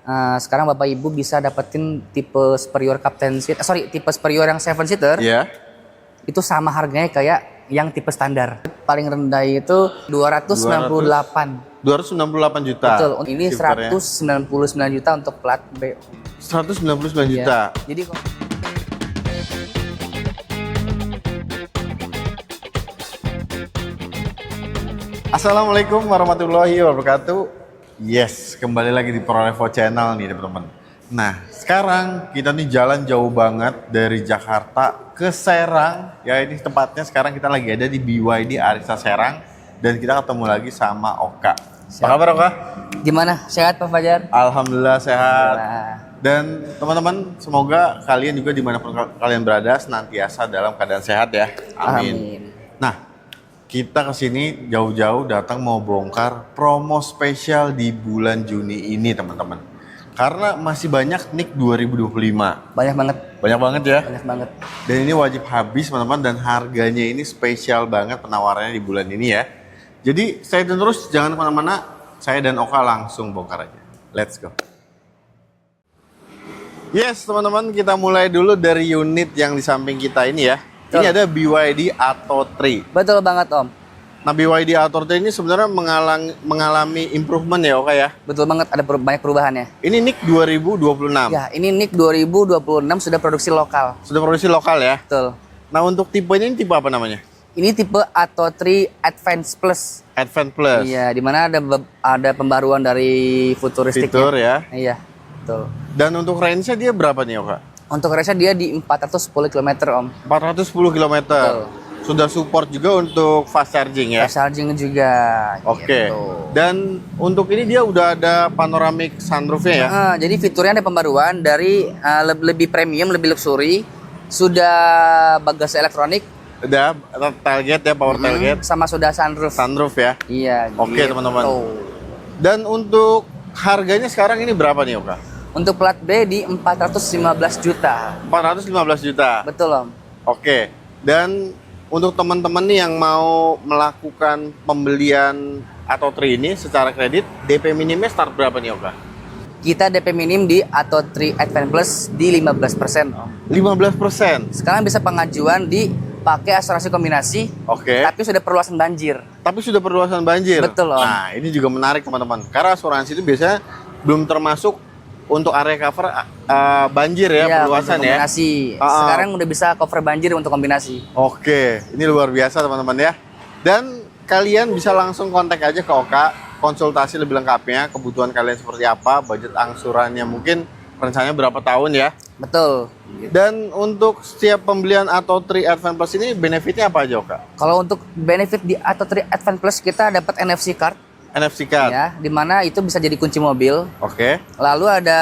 Sekarang Bapak Ibu bisa dapetin tipe superior captain seat, tipe superior yang 7 seater. Iya. Itu sama harganya kayak yang tipe standar. Paling rendah itu 298. 268 juta. Betul. Ini shifternya. 199 juta untuk plat B. 199 Iya. juta. Jadi Assalamualaikum warahmatullahi wabarakatuh. Yes, kembali lagi di ProRevo Channel nih teman-teman. Nah, sekarang kita nih jalan jauh banget dari Jakarta ke Serang. Ya, ini tempatnya sekarang kita lagi ada di BYD Arista Serang. Dan kita ketemu lagi sama Oka. Apa kabar Oka? gimana? Sehat Pak Fajar? Alhamdulillah sehat. Alhamdulillah. Dan teman-teman, semoga kalian juga dimanapun kalian berada senantiasa dalam keadaan sehat ya. Amin. Nah, kita kesini jauh-jauh datang mau bongkar promo spesial di bulan Juni ini teman-teman. Karena masih banyak NIK 2025. Banyak banget. Banyak banget ya. Banyak banget. Dan ini wajib habis teman-teman dan harganya ini spesial banget penawarannya di bulan ini ya. Jadi stay tune terus, jangan kemana-mana. Saya dan Oka langsung bongkar aja. Let's go. Yes teman-teman, kita mulai dulu dari unit yang di samping kita ini ya. Ini ada BYD Atto 3. Betul banget Om. Nah BYD Atto 3 ini sebenarnya mengalami improvement ya Oka ya. Betul banget, ada banyak perubahannya. Ini NIK 2026. Ya, ini NIK 2026 sudah produksi lokal. Sudah produksi lokal ya. Betul. Nah untuk tipenya ini tipe apa namanya? Ini tipe Atto 3 Advance Plus. Advance Plus. Iya, di mana ada pembaruan dari futuristiknya. Fitur ya. Iya, betul. Dan untuk range-nya dia berapa nih Oka? Untuk range dia di 410 km Om. 410 km. Betul. Sudah support juga untuk fast charging ya. Fast charging juga. Oke. Gitu. Dan untuk ini dia udah ada panoramic sunroofnya ya. Jadi fiturnya ada pembaruan dari lebih premium, lebih luxury. Sudah bagasi elektronik. Udah tailgate ya, power tailgate. Sama sudah sunroof. Sunroof ya. Iya. Oke gitu. teman-teman. Dan untuk harganya sekarang ini berapa nih Oka? Untuk plat B di 415 juta. 415 juta. Betul Om. Oke. Dan untuk teman-teman nih yang mau melakukan pembelian Atto 3 ini secara kredit, DP minimnya start berapa nih Oka? Kita DP minim di Atto 3 Advance Plus di 15% Om. 15%. Sekarang bisa pengajuan di pakai asuransi kombinasi. Oke. Tapi sudah perluasan banjir. Tapi sudah perluasan banjir. Betul Om. Nah, ini juga menarik teman-teman. Karena asuransi itu biasanya belum termasuk untuk area cover banjir ya, Iya, perluasan ya. kombinasi. Sekarang udah bisa cover banjir untuk kombinasi. Oke, ini luar biasa teman-teman ya. Dan kalian bisa langsung kontak aja ke Oka, konsultasi lebih lengkapnya, kebutuhan kalian seperti apa, budget angsurannya mungkin rencananya berapa tahun ya. Betul. Dan untuk setiap pembelian Atto 3 Advance Plus ini benefitnya apa aja Oka? Kalau untuk benefit di Atto 3 Advance Plus kita dapat NFC card. NFC card. Ya, di mana itu bisa jadi kunci mobil. Oke. Lalu ada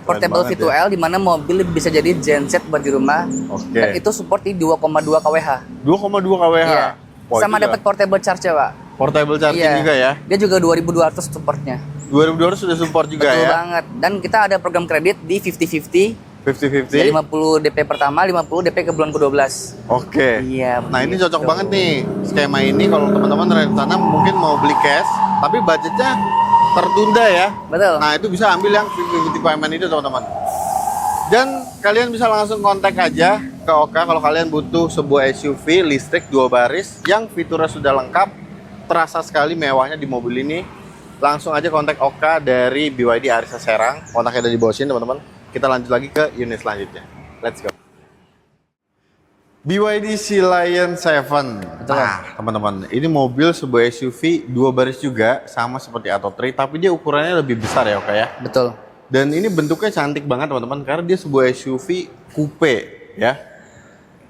portable V2L di mana mobil bisa jadi genset buat di rumah. Oke. Dan itu support di 2,2 kWh. 2,2 kWh. Iya. Wah, Sama itu dapat portable charger, Pak. portable charging Iya. juga ya. Dia juga 2200 supportnya. 2200 sudah support juga Betul ya. banget. Dan kita ada program kredit di 50-50. 50-50. 50 DP pertama, 50 DP ke bulan ke-12. Oke. Iya. Nah ini begitu. cocok banget nih skema ini kalau teman-teman rencana mungkin mau beli cash tapi budgetnya tertunda ya. Betul. Nah itu bisa ambil yang 50-50 payment itu teman-teman. Dan kalian bisa langsung kontak aja ke Oka kalau kalian butuh sebuah SUV listrik 2 baris yang fiturnya sudah lengkap, terasa sekali mewahnya di mobil ini. Langsung aja kontak Oka dari BYD Arista Serang. Kontaknya ada di bawah sini teman-teman. Kita lanjut lagi ke unit selanjutnya. Let's go. BYD Sea Lion 7. Betul. Nah, teman-teman, ini mobil sebuah SUV 2 baris juga, sama seperti Atto 3, tapi dia ukurannya lebih besar ya, Oka ya. Betul. Dan ini bentuknya cantik banget, teman-teman, karena dia sebuah SUV coupe ya.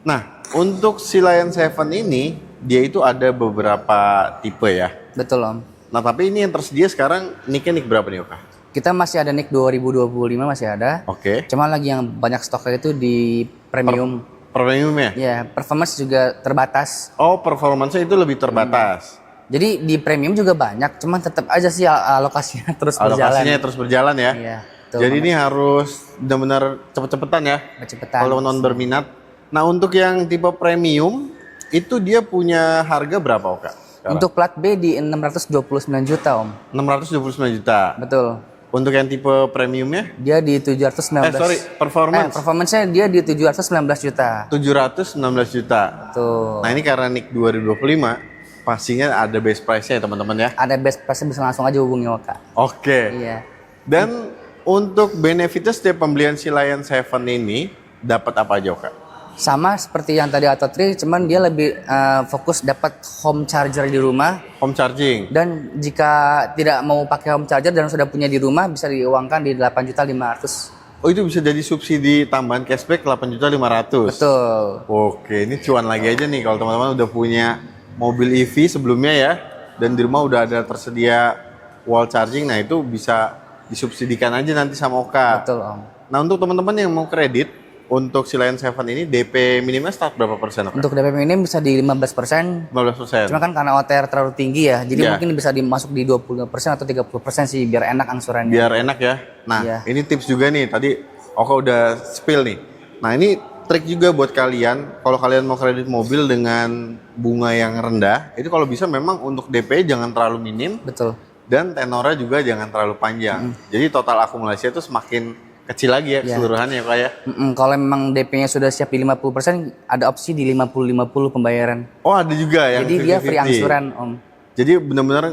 Nah, untuk Sea Lion 7 ini, dia itu ada beberapa tipe ya. Betul, Om. Nah, tapi ini yang tersedia sekarang NIK berapa nih, Oka? Kita masih ada NIK 2025 masih ada. Oke. Cuma lagi yang banyak stoknya itu di premium. Premium ya? Ya, performance juga terbatas. Oh, performance-nya itu lebih terbatas. Jadi di premium juga banyak, cuman tetap aja sih alokasinya terus berjalan. Alokasinya terus berjalan ya. Iya. Jadi ini harus benar-benar cepet-cepetan ya. Cepetan. Kalau non berminat. Nah, untuk yang tipe premium itu dia punya harga berapa, Oka? Untuk plat B di 629 juta, Om. 629 juta. Betul. Untuk yang tipe premiumnya? Dia di 719. Performance-nya dia di 719 juta. 719 juta. Tuh. Nah ini karena NIK 2025, pastinya ada base price-nya ya teman-teman ya. Ada best price, bisa langsung aja hubungi Oka. Oke. Iya. Dan untuk benefitnya setiap pembelian si Lion 7 ini dapat apa aja Oka? Sama seperti yang tadi Atto 3, cuman dia lebih fokus dapat home charger di rumah. Home charging. Dan jika tidak mau pakai home charger dan sudah punya di rumah, bisa diuangkan di 8.500.000. Oh itu bisa jadi subsidi tambahan cashback 8.500.000. Betul. Oke, ini cuan lagi aja nih kalau teman-teman udah punya mobil EV sebelumnya ya, dan di rumah udah ada tersedia wall charging, nah itu bisa disubsidikan aja nanti sama Oka. Betul Om. Nah untuk teman-teman yang mau kredit untuk si Lion 7 ini DP minimal start berapa persen Oka? Untuk DP minim bisa di 15%. 15%. Cuma kan karena OTR terlalu tinggi ya, jadi Iya. mungkin bisa dimasuk di 20% atau 30% sih, biar enak angsurannya. Biar enak ya. Nah, Iya. ini tips juga nih. Tadi Oka udah spill nih. Nah, ini trik juga buat kalian. Kalau kalian mau kredit mobil dengan bunga yang rendah, itu kalau bisa memang untuk DP jangan terlalu minim Betul. dan tenornya juga jangan terlalu panjang. Jadi total akumulasinya itu semakin kecil lagi ya keseluruhannya Kak ya. Kalau memang DP-nya sudah siap di 50%, ada opsi di 50-50 pembayaran. Oh, ada juga yang Jadi dia free 50-50. angsuran Om. Jadi benar-benar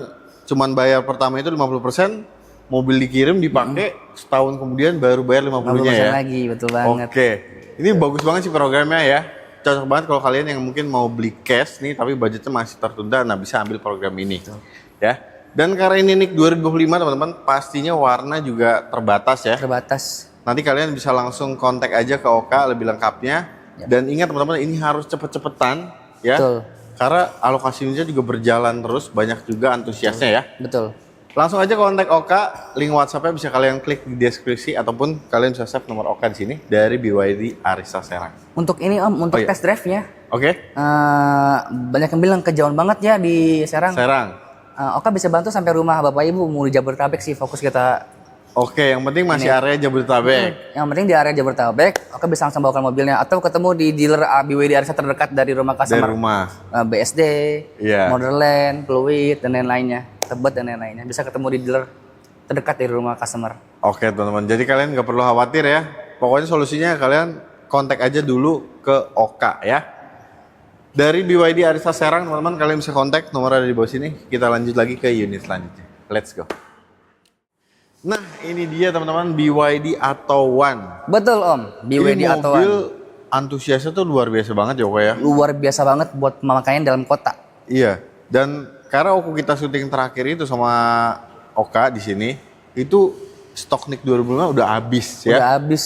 cuman bayar pertama itu 50%, mobil dikirim dipakai, setahun kemudian baru bayar 50-nya 50% ya. lagi, betul banget. Oke. Ini bagus banget sih programnya ya. Cocok banget kalau kalian yang mungkin mau beli cash nih tapi budgetnya masih tertunda, nah bisa ambil program ini. Ya. Dan karena ini NIK 2025 teman-teman, pastinya warna juga terbatas ya. Terbatas. Nanti kalian bisa langsung kontak aja ke Oka lebih lengkapnya. Dan ingat teman-teman, ini harus cepet-cepetan ya. Betul. Karena alokasinya juga berjalan terus, banyak juga antusiasnya ya. Betul. Langsung aja kontak Oka, link WhatsApp-nya bisa kalian klik di deskripsi ataupun kalian bisa save nomor Oka di sini dari BYD Arista Serang. Untuk ini Om, untuk Oh, iya. test drive-nya, Oke? banyak yang bilang kejauhan banget ya di Serang. Serang. Oka bisa bantu sampai rumah Bapak Ibu, mau di Jabodetabek sih fokus kita. Oke, yang penting masih area Jabodetabek. Yang penting di area Jabodetabek, Oka bisa langsung bawakan mobilnya atau ketemu di dealer BYD Arista terdekat dari rumah Dari customer. rumah. BSD, Iya. Borderland, Fluid, dan lain-lainnya. Tebet dan lain-lainnya. Bisa ketemu di dealer terdekat dari rumah customer. Oke teman-teman, jadi kalian nggak perlu khawatir ya. Pokoknya solusinya kalian kontak aja dulu ke Oka ya. Dari BYD Arista Serang teman-teman, kalian bisa kontak, nomor ada di bawah sini. Kita lanjut lagi ke unit selanjutnya. Let's go. Nah ini dia teman-teman, BYD Atto One. Betul Om, BYD Ini Atto mobil One. antusiasnya tuh luar biasa banget ya Oka ya. Luar biasa banget buat pemakaian dalam kota. Iya, dan karena waktu kita syuting terakhir itu sama Oka di sini, itu stok NIK 2005 udah habis ya. Udah habis.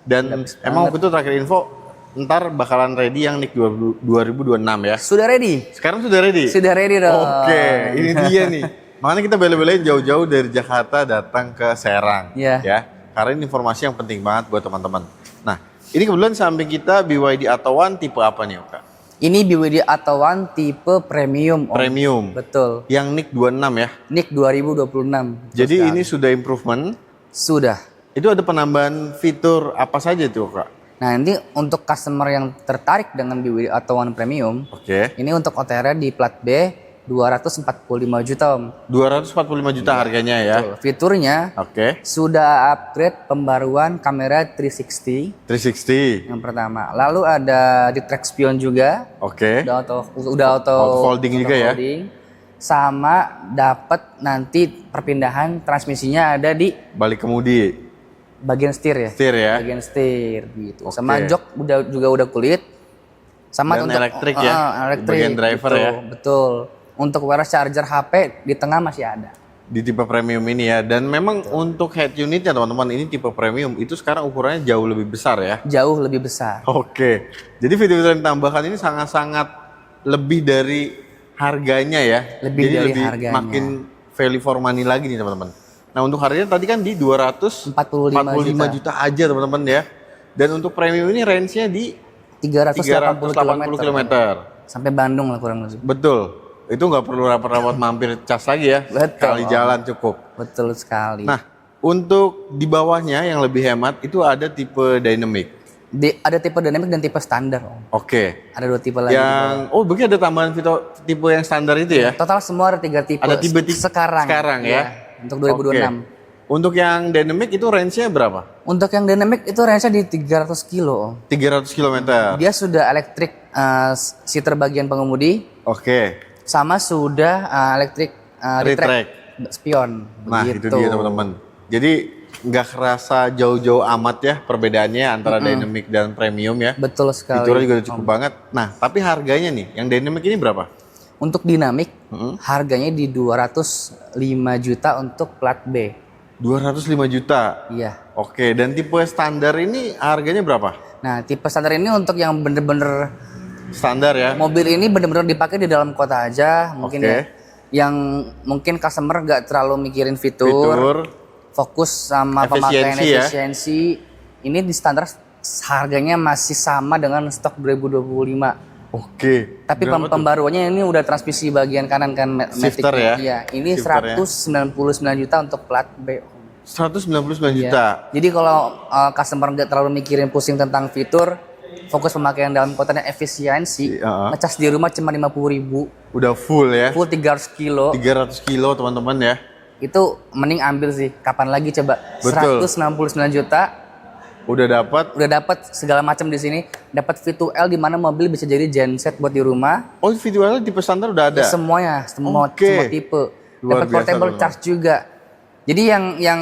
Dan emang waktu itu terakhir info, ntar bakalan ready yang NIK 2026 ya. Sudah ready? Sekarang sudah ready? Sudah ready dong. Oke, ini dia nih. Makanya kita bela-belain jauh-jauh dari Jakarta datang ke Serang. Iya. Ya, karena ini informasi yang penting banget buat teman-teman. Nah, ini kebetulan samping kita BYD Atto One tipe apa nih Oka? Ini BYD Atto One tipe premium Om. Premium. Betul. Yang NIK 26 ya. NIK 2026. Jadi ini sudah improvement. Sudah. Itu ada penambahan fitur apa saja tuh Kak? Nah, ini untuk customer yang tertarik dengan BYD Atto One Premium, Oke. ini untuk OTR di plat B 245 juta Om. 245 juta harganya ya. Betul. Fiturnya Oke. sudah upgrade pembaruan kamera 360 360. yang pertama. Lalu ada di track spion juga. Oke. Udah auto folding juga ya? folding. Sama dapat nanti perpindahan transmisinya ada di Balik kemudi. bagian setir ya. Setir ya. Bagian setir gitu. Oke. Sama jok udah kulit. Sama Dan untuk elektrik ya, elektrik. bagian driver betul, ya. Betul. Untuk wireless charger HP di tengah masih ada. Di tipe premium ini ya. Dan memang untuk head unitnya teman-teman, ini tipe premium itu sekarang ukurannya jauh lebih besar ya. Jauh lebih besar. Oke. Jadi fitur-fitur yang ditambahkan ini sangat-sangat lebih dari harganya ya. Lebih Jadi dari lebih harganya. makin value for money lagi nih teman-teman. Nah untuk harganya tadi kan di 245 juta aja teman-teman ya. Dan untuk premium ini range-nya di 380 km. Sampai Bandung lah kurang lebih. Betul. Itu nggak perlu rapat-rapat mampir cas lagi ya. Betul. Sekali jalan cukup. Betul sekali. Nah, untuk di bawahnya yang lebih hemat itu ada tipe dynamic. Ada tipe dynamic dan tipe standar Om. Oke. Ada 2 tipe lagi. Yang begini ada tambahan fitur tipe yang standar itu ya. Total semua ada 3 tipe. Ada tipe sekarang. ya. Untuk 2026. Untuk yang dynamic itu range-nya berapa? Untuk yang dynamic itu range-nya di 300 kilo. 300 km. Dia sudah elektrik seater bagian pengemudi, Oke. sama sudah elektrik retract spion. Nah, begitu. itu dia teman-teman. Jadi nggak kerasa jauh-jauh amat ya perbedaannya antara dynamic dan premium ya. Betul sekali. Fiturnya juga udah cukup banget. Nah, tapi harganya nih, yang dynamic ini berapa? Untuk dynamic, harganya di 205 juta untuk plat B. 205 juta. Iya. Oke, dan tipe standar ini harganya berapa? Nah, tipe standar ini untuk yang bener-bener Standar ya. mobil ini bener-bener dipakai di dalam kota aja, mungkin Oke. ya. Yang mungkin customer gak terlalu mikirin fitur, Fitur. fokus sama pemakaian Efisiensi ya. efisiensi. Ini di standar harganya masih sama dengan stok 2025. Oke. Tapi Berapa tuh? pembaruannya ini udah transmisi bagian kanan kan Shifter ya? Iya, ini Shifter ya. 199 juta untuk plat B. 199 Iya. juta. Jadi kalau customer nggak terlalu mikirin pusing tentang fitur, fokus pemakaian dalam kota dan efisiensi, Iya. ngecas di rumah cuma 50.000, Udah full ya. full 300 kilo, 300 kilo teman-teman ya. itu mending ambil sih. Kapan lagi coba? Betul. 169 juta, Udah dapat. udah dapat segala macam di sini. Dapat V2L di mana mobil bisa jadi genset buat di rumah. Oh, visualnya tipe standar udah ada. Semuanya, semua Oke. tipe. Luar Dapat biasa, portable teman-teman. charge juga. Jadi yang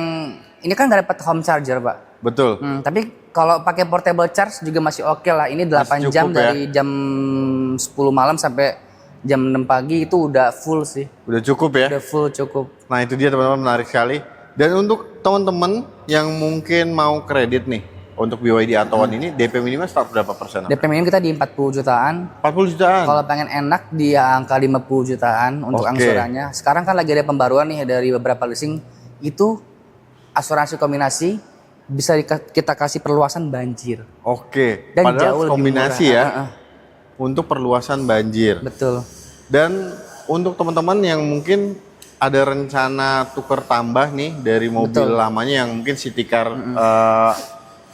ini kan nggak dapat home charger, Pak. Betul. Tapi kalau pakai portable charge juga masih oke lah. Ini 8 Masih jam cukup ya. dari jam 10 malam sampai jam 6 pagi itu udah full sih. Udah cukup ya. Udah full cukup. Nah, itu dia teman-teman, menarik sekali. Dan untuk teman-teman yang mungkin mau kredit nih untuk BYD Atto-One ini, DP minimal start berapa persen? DP minim kita di 40 jutaan. 40 jutaan. Kalau pengen enak di angka 50 jutaan untuk Oke. angsurannya. Sekarang kan lagi ada pembaruan nih dari beberapa leasing. Itu asuransi kombinasi bisa kita kasih perluasan banjir. Oke. Dan Padahal jauh lebih kombinasi murah. ya. Untuk perluasan banjir. Betul. Dan untuk teman-teman yang mungkin ada rencana tuker tambah nih dari mobil Betul. lamanya yang mungkin City Car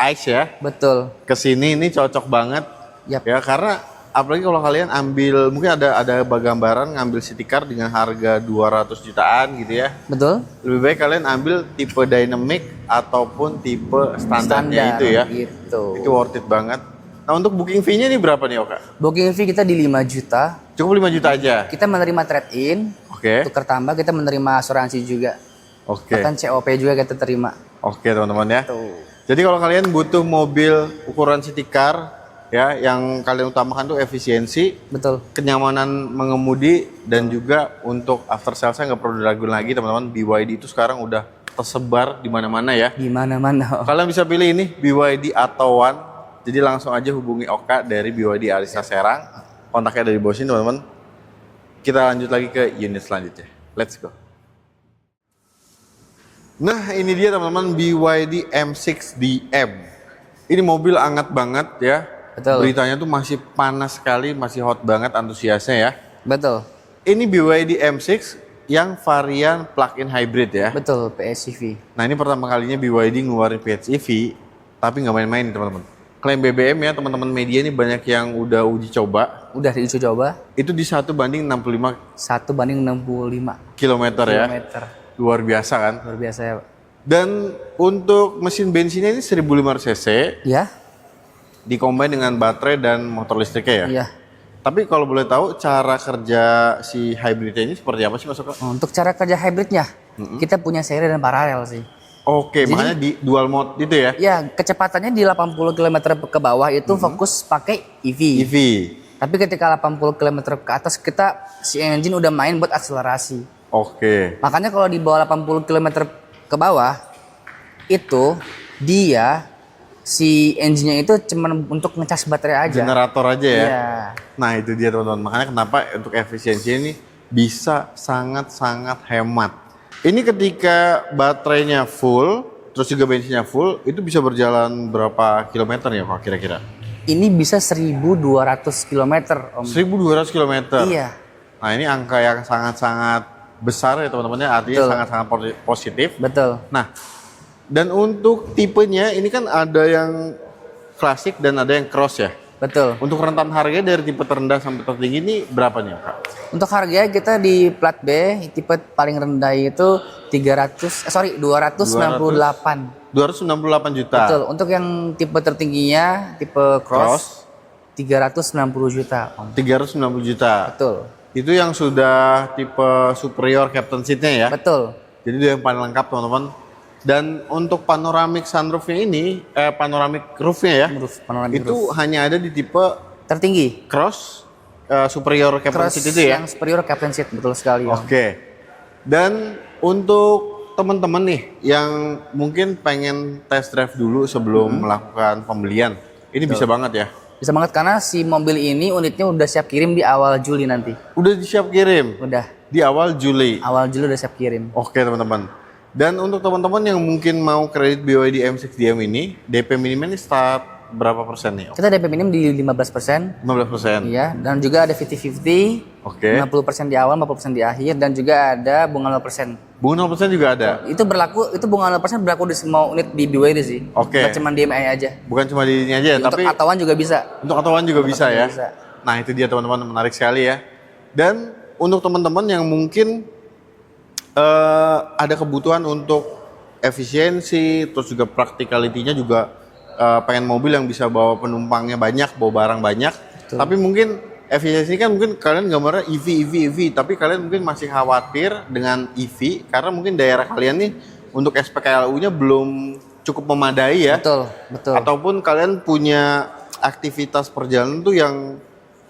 Ice ya, Betul. ke sini ini cocok banget. Yap. Ya, karena apalagi kalau kalian ambil, mungkin ada gambaran ngambil City Car dengan harga 200 jutaan gitu ya. Betul. Lebih baik kalian ambil tipe dynamic ataupun tipe standarnya itu ya. Gitu. Itu worth it banget. Nah, untuk booking fee-nya ini berapa nih, Oka? Booking fee kita di 5 juta. Cukup 5 juta aja. Kita menerima trade-in, Oke. tukar tambah, kita menerima asuransi juga. Oke. Bahkan COP juga kita terima. Oke, teman-teman ya. Tuh. Jadi kalau kalian butuh mobil ukuran city car ya, yang kalian utamakan tuh efisiensi, Betul. kenyamanan mengemudi, dan juga untuk after sales-nya nggak perlu diragukan lagi, teman-teman. BYD itu sekarang udah tersebar di mana-mana ya. Di mana-mana. Kalian bisa pilih ini BYD Atto-One. Jadi langsung aja hubungi Oka dari BYD Arista Serang. Kontaknya dari bawah sini, teman-teman. Kita lanjut lagi ke unit selanjutnya. Let's go. Nah, ini dia teman-teman, BYD M6 DM. Ini mobil hangat banget ya. Betul. Beritanya tuh masih panas sekali, masih hot banget antusiasnya ya. Betul. Ini BYD M6 yang varian plug-in hybrid ya. Betul, PHEV. Nah, ini pertama kalinya BYD ngeluarin PHEV, tapi nggak main-main nih teman-teman. Klaim BBM ya, teman-teman media ini banyak yang udah uji coba. Udah diuji coba, Itu di 1/65 1/65 km ya. kilometer. Luar biasa kan. Luar biasa ya, Pak. Dan untuk mesin bensinnya ini 1500 cc, Ya? dikombin dengan baterai dan motor listriknya ya. Iya. Tapi kalau boleh tahu cara kerja si hybridnya ini seperti apa sih Mas Oka? Untuk cara kerja hybridnya, kita punya seri dan paralel sih. Oke, makanya di dual mode itu ya. Ya, kecepatannya di 80 km ke bawah itu fokus pakai EV. EV. Tapi ketika 80 km ke atas kita si engine udah main buat akselerasi. Oke. Makanya kalau di bawah 80 km ke bawah itu dia si engine-nya itu cuma untuk ngecas baterai aja. Generator aja ya. Iya. Nah, itu dia teman-teman. Makanya kenapa untuk efisiensi ini bisa sangat-sangat hemat. Ini ketika baterainya full, terus juga bensinnya full, itu bisa berjalan berapa kilometer ya Pak kira-kira? Ini bisa 1.200 km, Om. 1.200 km. Iya. Nah, ini angka yang sangat-sangat besar ya teman-teman ya, artinya Betul. sangat-sangat positif. Betul. Nah, dan untuk tipenya ini kan ada yang klasik dan ada yang cross ya. Betul. Untuk rentan harganya dari tipe terendah sampai tertinggi ini berapa nih Kak? Untuk harga kita di plat B tipe paling rendah itu 268. 268 juta. Betul. Untuk yang tipe tertingginya tipe cross 360 juta, Om. 390 juta. Betul. Itu yang sudah tipe superior captain seatnya ya. Betul. Jadi dia yang paling lengkap teman-teman. Dan untuk panoramic sunroofnya ini, panoramic roofnya ya, Panoramic itu roof. hanya ada di tipe Tertinggi. cross superior captain Cross seat itu ya. yang superior captain seat, betul sekali, Om. Oke. Dan untuk teman-teman nih yang mungkin pengen test drive dulu sebelum melakukan pembelian, ini bisa banget ya. Bisa banget karena si mobil ini unitnya udah siap kirim di awal Juli nanti. Udah siap kirim Udah. di awal Juli. Awal Juli udah siap kirim. Oke teman-teman. Dan untuk teman-teman yang mungkin mau kredit BYD M6 DM ini, DP minimal ini start berapa persen nih? Kita DP minim di 15%. 15%. Iya, dan juga ada 50-50. Oke. 50% di awal, 50% di akhir, dan juga ada bunga 0%. Bunga 0% juga ada. Itu berlaku, itu bunga 0% berlaku di semua unit di BYD sih. Oke. Bukan cuma DMI aja. Bukan cuma di ini aja, Untuk tapi Atawan juga bisa. untuk atuan juga bisa ya. bisa. Nah itu dia teman-teman, menarik sekali ya. Dan untuk teman-teman yang mungkin ada kebutuhan untuk efisiensi, terus juga practicality-nya juga pengen mobil yang bisa bawa penumpangnya banyak, bawa barang banyak. Betul. Tapi mungkin efisiensi kan mungkin kalian gambarnya EV, tapi kalian mungkin masih khawatir dengan EV karena mungkin daerah kalian nih untuk SPKLU-nya belum cukup memadai ya. Betul, betul. Ataupun kalian punya aktivitas perjalanan tuh yang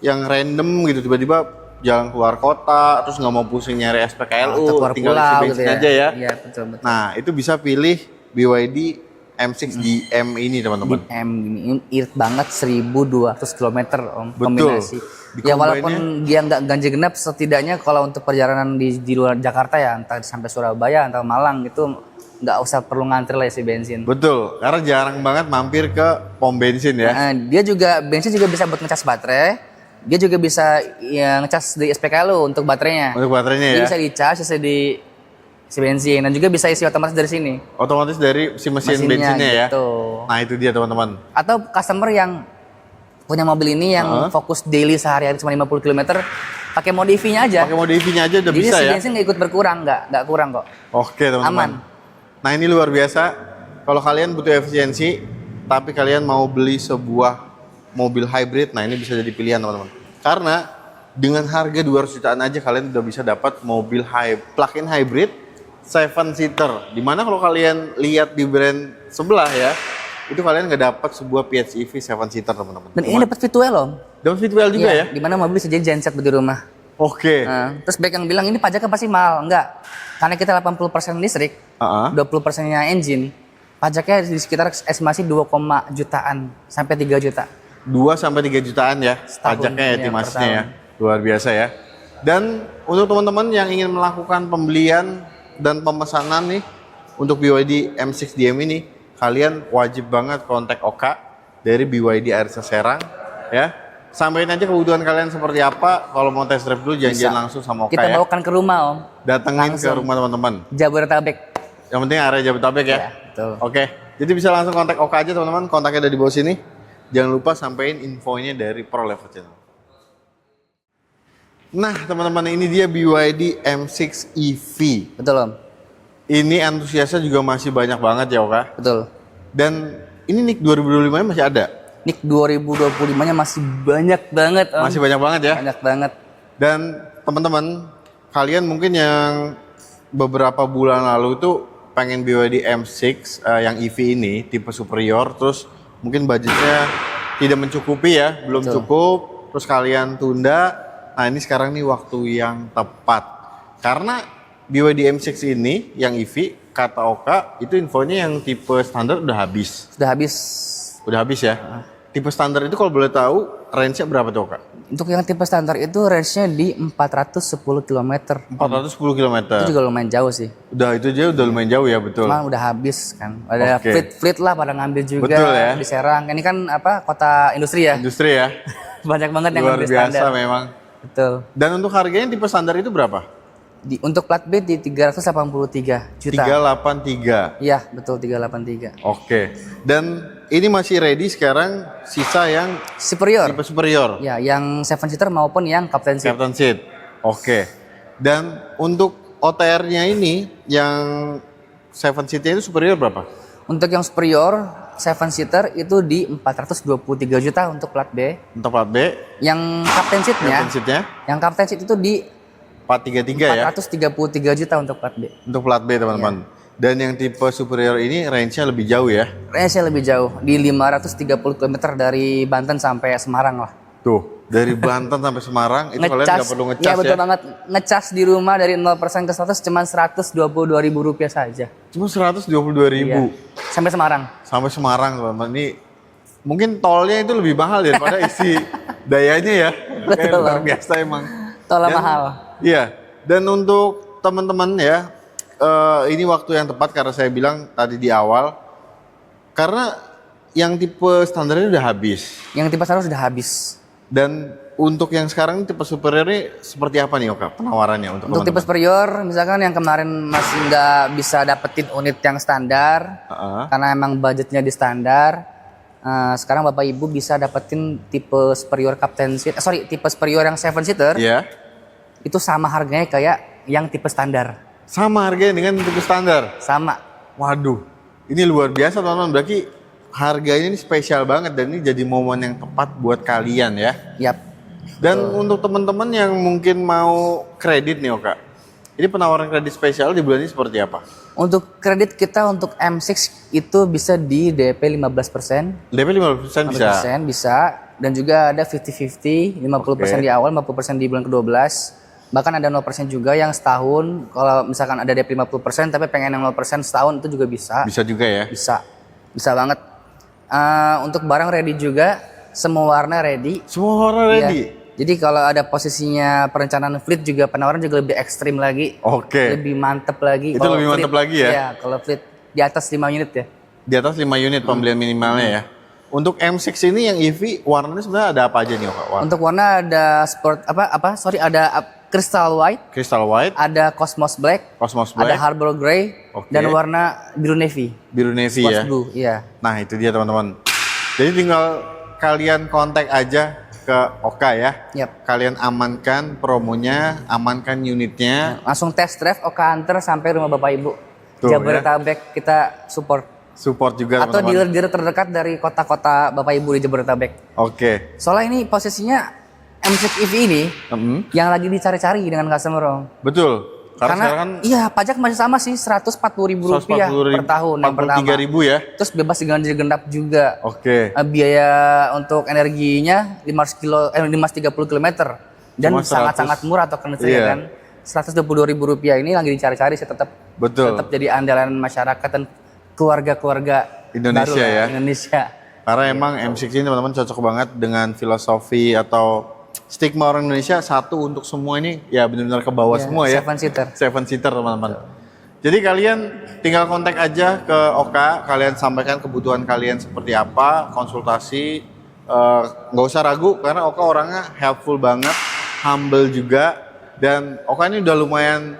random gitu, tiba-tiba jalan keluar kota terus nggak mau pusing nyari SPKLU, Keluar tinggal isi pulau bensin gitu ya. aja ya. Iya, betul, betul. Nah itu bisa pilih BYD M6 GM ini teman-teman. M ini irit banget 1200 km Om, Betul. kombinasi. Di Ya walaupun combine-nya- dia nggak ganjil genap, setidaknya kalau untuk perjalanan di luar Jakarta ya, entah sampai Surabaya, entah Malang itu nggak usah perlu ngantri lah isi bensin. Betul, karena jarang banget mampir ke pom bensin ya. Nah, dia juga bensin juga bisa buat ngecas baterai. Dia juga bisa ya, ngecas di SPKLU untuk baterainya. Untuk baterainya Jadi ya. bisa dicas, bisa di isi bensin dan juga bisa isi otomatis dari sini. Otomatis dari si mesin Mesinnya bensinnya ya. gitu. Nah itu dia teman-teman. Atau customer yang punya mobil ini yang fokus daily sehari-hari cuma 50 km, pakai mode EV-nya aja. Pakai mode EV-nya aja udah Jadi bisa si ya. bensin nggak ikut berkurang, nggak kurang kok. Oke teman-teman. Aman. Nah ini luar biasa. Kalau kalian butuh efisiensi, tapi kalian mau beli sebuah mobil hybrid, nah ini bisa jadi pilihan teman-teman. Karena dengan harga 200 jutaan aja kalian udah bisa dapat mobil plug-in hybrid 7-seater. Dimana kalau kalian lihat di brand sebelah ya, itu kalian nggak dapat sebuah PHEV 7-seater teman-teman. Dan ini dapat V12 loh. Dapat fitwell juga ya? Dimana mobil bisa jadi genset di rumah. Oke. Nah, terus baik yang bilang ini pajaknya pasti mahal. Enggak. Karena kita 80% listrik, 20%-nya engine, pajaknya di sekitar estimasi 2, jutaan sampai 3 juta. 2 sampai 3 jutaan ya Setahun, pajaknya ya, ya, estimasinya per ya. Luar biasa ya. Dan untuk teman-teman yang ingin melakukan pembelian dan pemesanan nih untuk BYD M6 DM ini, kalian wajib banget kontak Oka dari BYD Arisa Serang ya. Sampaikan aja kebutuhan kalian seperti apa. Kalau mau test drive dulu janjian Bisa. langsung sama Oka Kita ya. bawakan ke rumah Om. Datengin ke langsung. rumah teman-teman. Jabodetabek. Yang penting area Jabodetabek ya. Ya, betul. Oke. Jadi bisa langsung kontak Oka aja teman-teman. Kontaknya ada di bawah sini. Jangan lupa sampein infonya dari Pro Level Channel. Nah teman-teman, ini dia BYD M6 EV. Betul Om. Ini antusiasnya juga masih banyak banget ya Oka. Betul. Dan ini NIK 2025 nya masih ada. NIK 2025-nya masih banyak banget Om. Masih banyak banget ya. Banyak banget. Dan teman-teman, kalian mungkin yang beberapa bulan lalu itu pengen BYD M6 yang EV ini tipe superior, terus mungkin budgetnya tidak mencukupi ya, belum Betul. cukup, terus kalian tunda. Nah ini sekarang nih waktu yang tepat, karena BYD M6 ini yang EV kata Oka itu infonya yang tipe standar udah habis. Sudah habis. Ya. Tipe standar itu kalau boleh tahu range-nya berapa tuh Oka? Untuk yang tipe standar itu range-nya di 410 km. 410 km. Itu juga lumayan jauh sih. Udah itu aja udah lumayan jauh ya, betul. Cuma udah habis kan. Ada Oke. fleet lah pada ngambil juga Betul ya. di Serang. Ini kan apa kota industri ya. Industri ya. Banyak banget yang Luar ngambil biasa standar. memang. Betul. Dan untuk harganya tipe standar itu berapa? Untuk plat B di 383 juta. 383. Iya, betul 383. Oke. Dan ini masih ready sekarang sisa yang Superior. tipe superior. Ya, yang 7 seater maupun yang captain seat. Captain seat. Oke. Dan untuk OTR-nya ini yang 7 seat-nya itu superior berapa? Untuk yang superior 7 seater itu di 423 juta untuk plat B. Untuk plat B, Yang captain seat-nya, captain seat-nya yang captain seat itu di 433 ya. 433 juta untuk plat B. Untuk plat B teman-teman. Dan yang tipe superior ini range-nya lebih jauh ya. Range-nya lebih jauh, di 530 km dari Banten sampai Semarang lah. Tuh, dari Banten sampai Semarang itu kalian nggak perlu ngecas ya. Betul ya. banget. Ngecas di rumah dari 0% ke 100 cuma Rp122.000 saja. Cuma 122.000 Sampai Semarang. sampai Semarang teman-teman. Ini mungkin tolnya itu lebih mahal daripada isi dayanya ya. Betul. Kayak luar biasa emang. Tolnya Dan- mahal. Iya. Dan untuk teman-teman ya, ini waktu yang tepat karena saya bilang tadi di awal, karena yang tipe standarnya udah habis. Yang tipe standar sudah habis. Dan untuk yang sekarang tipe superior ini seperti apa nih Oka penawarannya untuk Untuk tipe teman-teman? superior, misalkan yang kemarin masih nggak bisa dapetin unit yang standar, karena emang budgetnya di standar, sekarang Bapak Ibu bisa dapetin tipe superior captain seat, tipe superior yang 7 seater, Iya. itu sama harganya kayak yang tipe standar. Sama harganya dengan tipe standar. Sama. Waduh, ini luar biasa teman-teman. Berarti harganya ini spesial banget dan ini jadi momen yang tepat buat kalian ya. Yap. Dan untuk teman-teman yang mungkin mau kredit nih Oka, ini penawaran kredit spesial di bulan ini seperti apa? Untuk kredit kita untuk M6 itu bisa di DP 15%. DP 15% bisa? 15% bisa. Dan juga ada 50-50, 50% di awal, 50% di bulan ke-12. Bahkan ada 0% juga yang setahun, kalau misalkan ada DP 50% tapi pengen yang 0% setahun itu juga bisa. Bisa juga ya? Bisa banget. Untuk barang ready juga, semua warna ready. Semua orang Iya. ready? Jadi kalau ada posisinya perencanaan fleet juga penawaran juga lebih ekstrim lagi. Oke. Lebih mantep lagi. Itu Kalau lebih mantep lagi ya? Iya, kalau fleet di atas 5 unit ya. Di atas 5 unit pembelian minimalnya ya? Untuk M6 ini yang EV warnanya sebenarnya ada apa aja nih Oka? Untuk warna ada sport ada crystal white, Crystal White, ada cosmos black, Cosmos ada Black, harbor gray, Oke. dan warna biru navy. biru navy Quartz ya? blue, iya. Nah itu dia teman-teman. Jadi tinggal kalian kontak aja ke Oka ya. Yap. Kalian amankan promonya, amankan unitnya. Langsung test drive Oka antar sampai rumah Bapak Ibu. Tuh, Jabodetabek kita support. Support juga Atau teman-teman. dealer-dealer terdekat dari kota-kota Bapak Ibu di Jabodetabek. Oke. Soalnya ini posisinya M6 EV ini yang lagi dicari-cari dengan customer Om. Betul. Karena sekarang kan iya pajak masih sama sih Rp140.000 per tahun yang pertama. 43.000 ya. Terus bebas ganjil genap juga. Oke. Biaya untuk energinya 530 km dan Cuma sangat-sangat murah atau Iya. kan. Rp122.000 ini lagi dicari-cari sih tetap Betul. jadi andalan masyarakat dan keluarga-keluarga Indonesia baru lah, ya. Indonesia. Karena emang M6 ini teman-teman cocok banget dengan filosofi atau stigma orang Indonesia satu untuk semua ini ya benar-benar ke bawah Ya, semua ya. 7 seater. 7 seater teman-teman. Jadi kalian tinggal kontak aja ke Oka, kalian sampaikan kebutuhan kalian seperti apa, konsultasi, nggak usah ragu karena Oka orangnya helpful banget, humble juga, dan Oka ini udah lumayan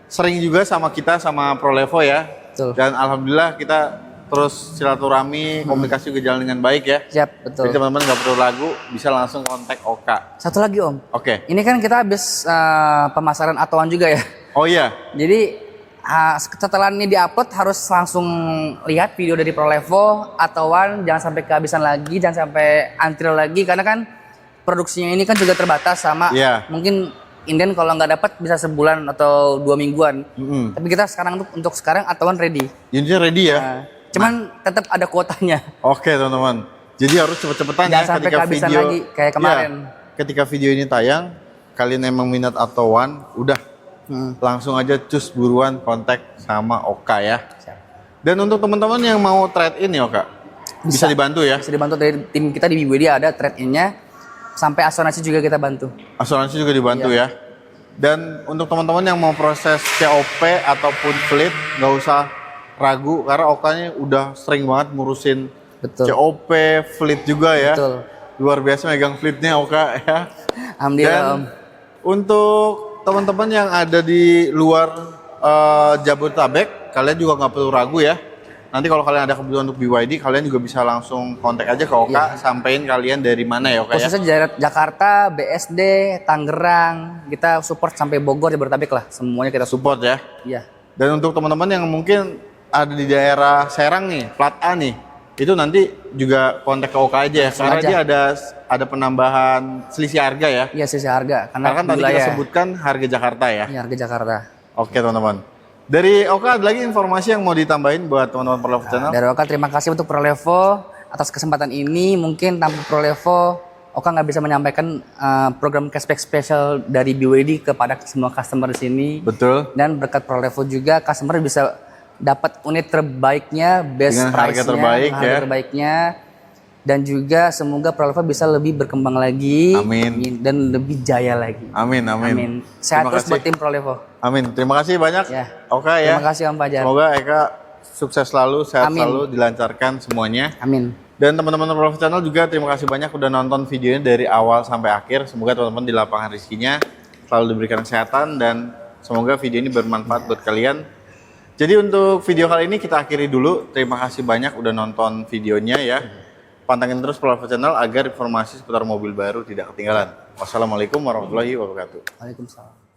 sering juga sama kita sama Prolevo ya. Betul. Dan alhamdulillah kita terus silaturahmi, komunikasi juga jalan dengan baik ya. Siap, betul. Jadi teman-teman nggak perlu ragu, bisa langsung kontak Oka. Satu lagi Om. Oke. Ini kan kita habis pemasaran Atoan juga ya. Oh iya, Jadi setelah ini diupload harus langsung lihat video dari Prolevo atau One, jangan sampai kehabisan lagi, jangan sampai antri lagi karena kan produksinya ini kan juga terbatas sama Iya. mungkin inden kalau nggak dapat bisa sebulan atau 2 mingguan. Mm-mm. Tapi kita sekarang untuk sekarang atau One ready. unitnya ready ya. Cuman tetap ada kuotanya. Oke teman-teman. Jadi harus cepet-cepetan ya Jangan sampai ketika kehabisan video lagi, kayak kemarin. Ya, ketika video ini tayang, kalian emang minat atau One, udah langsung aja cus buruan kontak sama Oka ya. Siap. Dan untuk teman-teman yang mau trade in ya Oka, bisa dibantu ya. Bisa dibantu dari tim kita di BWD ada trade-in-nya. Sampai asuransi juga kita bantu. Asuransi juga dibantu ya. Dan untuk teman-teman yang mau proses COP ataupun fleet, nggak usah ragu karena Oka-nya udah sering banget ngurusin Betul. COP, fleet juga ya. Betul. Luar biasa megang fleetnya Oka ya. Alhamdulillah Dan Om. untuk teman-teman yang ada di luar Jabodetabek, kalian juga nggak perlu ragu ya. Nanti kalau kalian ada kebutuhan untuk BYD, kalian juga bisa langsung kontak aja ke Oka, sampein kalian dari mana ya Oka ya. Khususnya Jakarta, BSD, Tangerang, kita support sampai Bogor, Jabodetabek lah, semuanya kita support. Support ya. Iya. Dan untuk teman-teman yang mungkin ada di daerah Serang nih, plat A nih, itu nanti juga kontak ke Oka aja ya. Karena dia ada penambahan selisih harga ya. Iya, selisih harga. Karena kan tadi kita sebutkan harga Jakarta ya. Iya, harga Jakarta. Oke teman-teman. Dari Oka ada lagi informasi yang mau ditambahin buat teman-teman Prolevo Channel? Dari Oka terima kasih untuk Prolevo atas kesempatan ini. Mungkin tanpa Prolevo, Oka nggak bisa menyampaikan program cashback spesial dari BYD kepada semua customer di sini. Betul. Dan berkat Prolevo juga customer bisa dapat unit terbaiknya, best dengan harga terbaik harga terbaiknya. Dan juga semoga Prolevo bisa lebih berkembang lagi. Amin. Dan lebih jaya lagi. Amin, amin. Amin. Sehat Terima terus kasih. buat tim Prolevo. Amin. Terima kasih banyak. Ya. Oka ya. Terima kasih Om Fajar. Semoga Eka sukses selalu, sehat Amin. selalu, dilancarkan semuanya. Amin. Dan teman-teman Prolevo Channel juga terima kasih banyak udah nonton videonya dari awal sampai akhir. Semoga teman-teman di lapangan rezekinya selalu diberikan kesehatan dan semoga video ini bermanfaat buat kalian. Jadi untuk video kali ini kita akhiri dulu. Terima kasih banyak udah nonton videonya ya. Pantengin terus Prolevo Channel agar informasi seputar mobil baru tidak ketinggalan. Wassalamualaikum warahmatullahi wabarakatuh. Waalaikumsalam.